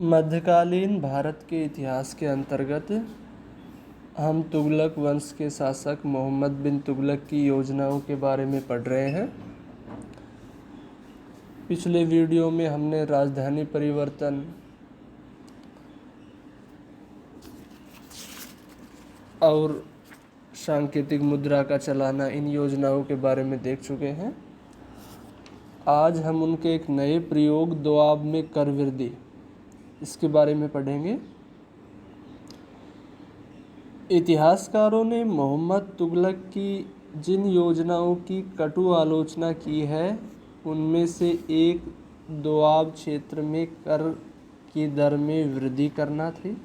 मध्यकालीन भारत के इतिहास के अंतर्गत हम तुगलक वंश के शासक मोहम्मद बिन तुगलक की योजनाओं के बारे में पढ़ रहे हैं। पिछले वीडियो में हमने राजधानी परिवर्तन और सांकेतिक मुद्रा का चलाना, इन योजनाओं के बारे में देख चुके हैं। आज हम उनके एक नए प्रयोग दोआब में कर वृद्धि, इसके बारे में पढ़ेंगे। इतिहासकारों ने मोहम्मद तुगलक की जिन योजनाओं की कटु आलोचना की है, उनमें से एक दोआब क्षेत्र में कर की दर में वृद्धि करना थी।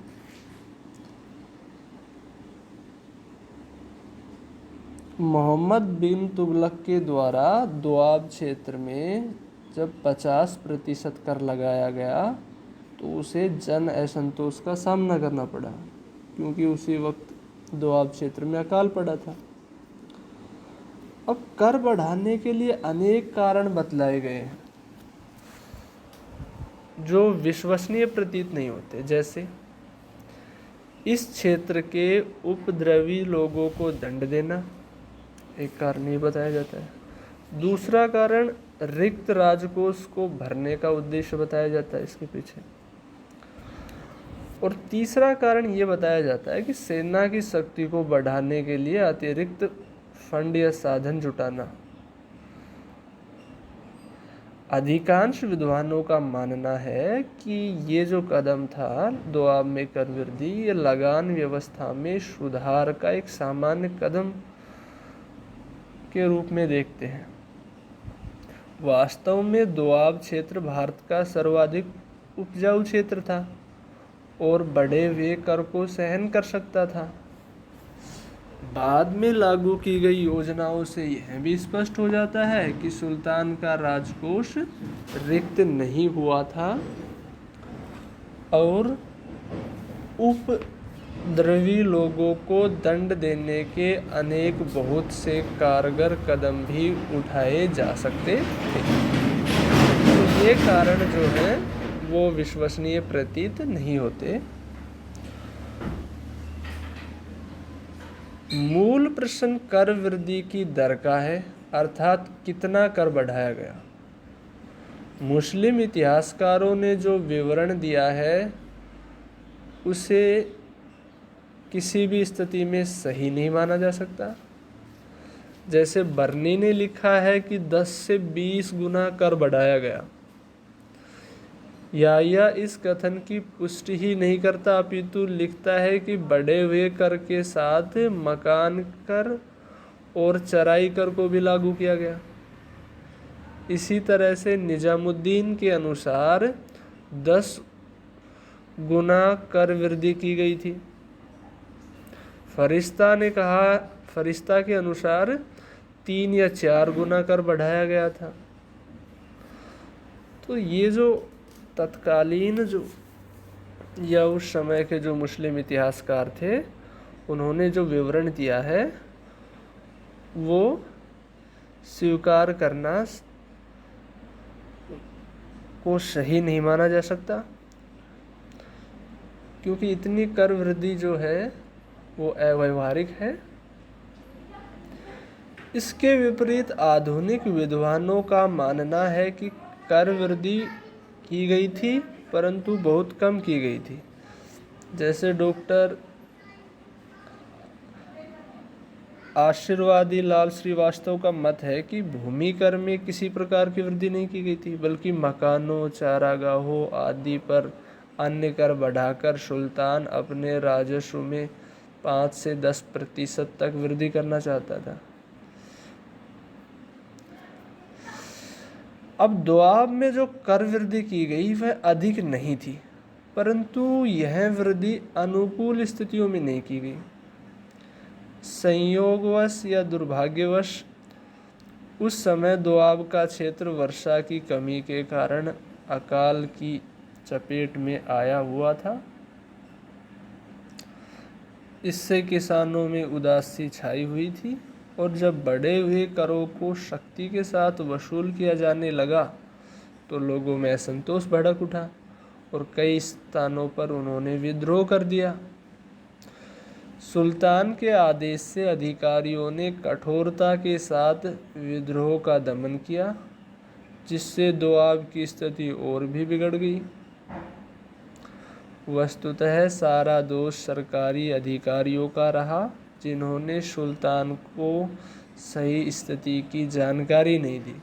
मोहम्मद बिन तुगलक के द्वारा दोआब क्षेत्र में जब 50% कर लगाया गया तो उसे जन असंतोष का सामना करना पड़ा, क्योंकि उसी वक्त दोआब क्षेत्र में अकाल पड़ा था। अब कर बढ़ाने के लिए अनेक कारण बतलाए गए हैं जो विश्वसनीय प्रतीत नहीं होते। जैसे इस क्षेत्र के उपद्रवी लोगों को दंड देना, एक कारण ये बताया जाता है। दूसरा कारण रिक्त राजकोष को भरने का उद्देश्य बताया जाता है इसके पीछे। और तीसरा कारण ये बताया जाता है कि सेना की शक्ति को बढ़ाने के लिए अतिरिक्त फंड या साधन जुटाना। अधिकांश विद्वानों का मानना है कि ये जो कदम था दोआब में कर वृद्धि, ये लगान व्यवस्था में सुधार का एक सामान्य कदम के रूप में देखते हैं। वास्तव में दोआब क्षेत्र भारत का सर्वाधिक उपजाऊ क्षेत्र था और बढ़े हुए कर को सहन कर सकता था। बाद में लागू की गई योजनाओं से यह भी स्पष्ट हो जाता है कि सुल्तान का राजकोष रिक्त नहीं हुआ था और उपद्रवी लोगों को दंड देने के अनेक बहुत से कारगर कदम भी उठाए जा सकते थे। तो ये कारण जो है वो विश्वसनीय प्रतीत नहीं होते। मूल प्रश्न कर वृद्धि की दर का है, अर्थात कितना कर बढ़ाया गया। मुस्लिम इतिहासकारों ने जो विवरण दिया है उसे किसी भी स्थिति में सही नहीं माना जा सकता। जैसे बर्नी ने लिखा है कि 10 से 20 गुना कर बढ़ाया गया, या इस कथन की पुष्टि ही नहीं करता, अपितु लिखता है कि बढ़े हुए कर के साथ मकान कर और चराई कर को भी लागू किया गया। इसी तरह से निजामुद्दीन के अनुसार 10 गुना कर वृद्धि की गई थी। फरिश्ता के अनुसार 3 या 4 गुना कर बढ़ाया गया था। तो ये जो तत्कालीन जो या उस समय के जो मुस्लिम इतिहासकार थे, उन्होंने जो विवरण दिया है वो स्वीकार करना को सही नहीं माना जा सकता, क्योंकि इतनी कर वृद्धि जो है वो अव्यावहारिक है। इसके विपरीत आधुनिक विद्वानों का मानना है कि कर वृद्धि की गई थी, परंतु बहुत कम की गई थी। जैसे डॉक्टर आशीर्वादी लाल श्रीवास्तव का मत है कि भूमि कर में किसी प्रकार की वृद्धि नहीं की गई थी, बल्कि मकानों, चारागाहों आदि पर अन्य कर बढ़ाकर सुल्तान अपने राजस्व में 5 से 10% तक वृद्धि करना चाहता था। अब दोआब में जो कर वृद्धि की गई वह अधिक नहीं थी, परंतु यह वृद्धि अनुकूल स्थितियों में नहीं की गई। संयोगवश या दुर्भाग्यवश उस समय दोआब का क्षेत्र वर्षा की कमी के कारण अकाल की चपेट में आया हुआ था। इससे किसानों में उदासी छाई हुई थी और जब बढ़े हुए करों को शक्ति के साथ वसूल किया जाने लगा तो लोगों में असंतोष भड़क उठा और कई स्थानों पर उन्होंने विद्रोह कर दिया। सुल्तान के आदेश से अधिकारियों ने कठोरता के साथ विद्रोह का दमन किया, जिससे दोआब की स्थिति और भी बिगड़ गई। वस्तुतः सारा दोष सरकारी अधिकारियों का रहा, जिन्होंने सुल्तान को सही स्थिति की जानकारी नहीं दी,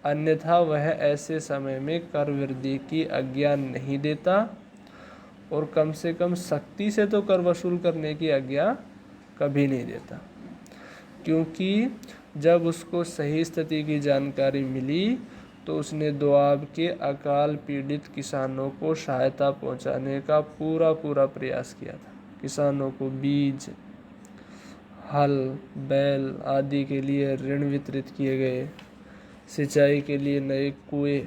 अन्यथा वह ऐसे समय में कर वृद्धि की आज्ञा नहीं देता और कम से कम सख्ती से तो कर वसूल करने की आज्ञा कभी नहीं देता, क्योंकि जब उसको सही स्थिति की जानकारी मिली तो उसने दोआब के अकाल पीड़ित किसानों को सहायता पहुंचाने का पूरा प्रयास किया था। किसानों को बीज, हल, बैल आदि के लिए ऋण वितरित किए गए, सिंचाई के लिए नए कुएं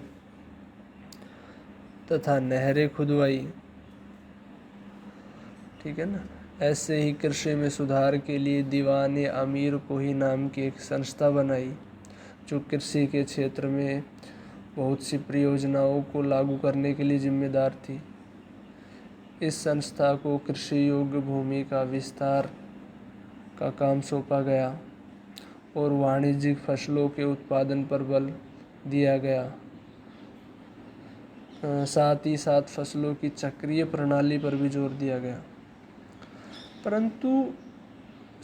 तथा नहरें खुदवाई। ठीक है ना। ऐसे ही कृषि में सुधार के लिए दीवान अमीर कोही नाम की एक संस्था बनाई, जो कृषि के क्षेत्र में बहुत सी परियोजनाओं को लागू करने के लिए जिम्मेदार थी। इस संस्था को कृषि योग्य भूमि का विस्तार का काम सौंपा गया और वाणिज्यिक फसलों के उत्पादन पर बल दिया गया। साथ ही साथ फसलों की चक्रीय प्रणाली पर भी जोर दिया गया। परंतु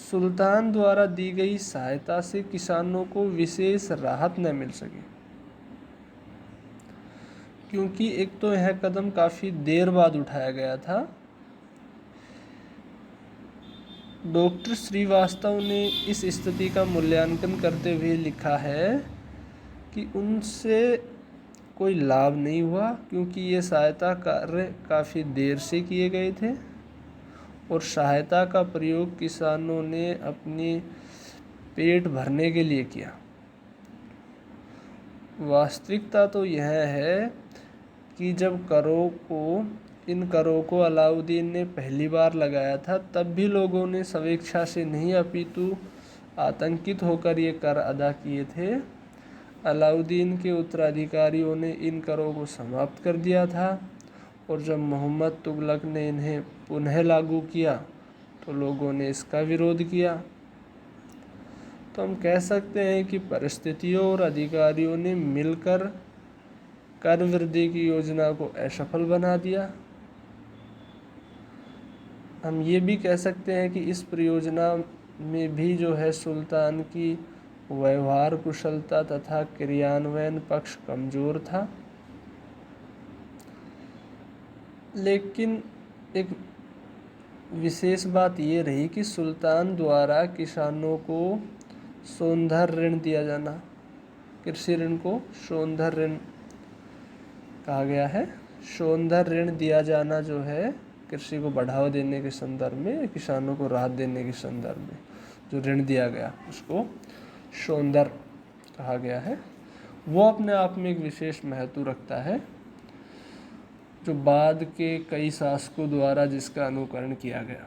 सुल्तान द्वारा दी गई सहायता से किसानों को विशेष राहत न मिल सकी, क्योंकि एक तो यह कदम काफ़ी देर बाद उठाया गया था। डॉक्टर श्रीवास्तव ने इस स्थिति का मूल्यांकन करते हुए लिखा है कि उनसे कोई लाभ नहीं हुआ, क्योंकि ये सहायता कार्य काफ़ी देर से किए गए थे और सहायता का प्रयोग किसानों ने अपनी पेट भरने के लिए किया। वास्तविकता तो यह है कि जब इन करों को अलाउद्दीन ने पहली बार लगाया था, तब भी लोगों ने स्वेच्छा से नहीं अपितु आतंकित होकर ये कर अदा किए थे। अलाउद्दीन के उत्तराधिकारियों ने इन करों को समाप्त कर दिया था और जब मोहम्मद तुगलक ने इन्हें पुनः लागू किया तो लोगों ने इसका विरोध किया। तो हम कह सकते हैं कि परिस्थितियों और अधिकारियों ने मिलकर कर वृद्धि की योजना को असफल बना दिया। हम ये भी कह सकते हैं कि इस परियोजना में भी जो है सुल्तान की व्यवहार कुशलता तथा क्रियान्वयन पक्ष कमज़ोर था। लेकिन एक विशेष बात ये रही कि सुल्तान द्वारा किसानों को सौंदर्य ऋण दिया जाना, कृषि ऋण को सौंदर्य ऋण कहा गया है। सौंदर्य ऋण दिया जाना जो है कृषि को बढ़ावा देने के संदर्भ में, किसानों को राहत देने के संदर्भ में जो ऋण दिया गया उसको सौंदर्य कहा गया है। वो अपने आप में एक विशेष महत्व रखता है, जो बाद के कई शासकों द्वारा जिसका अनुकरण किया गया।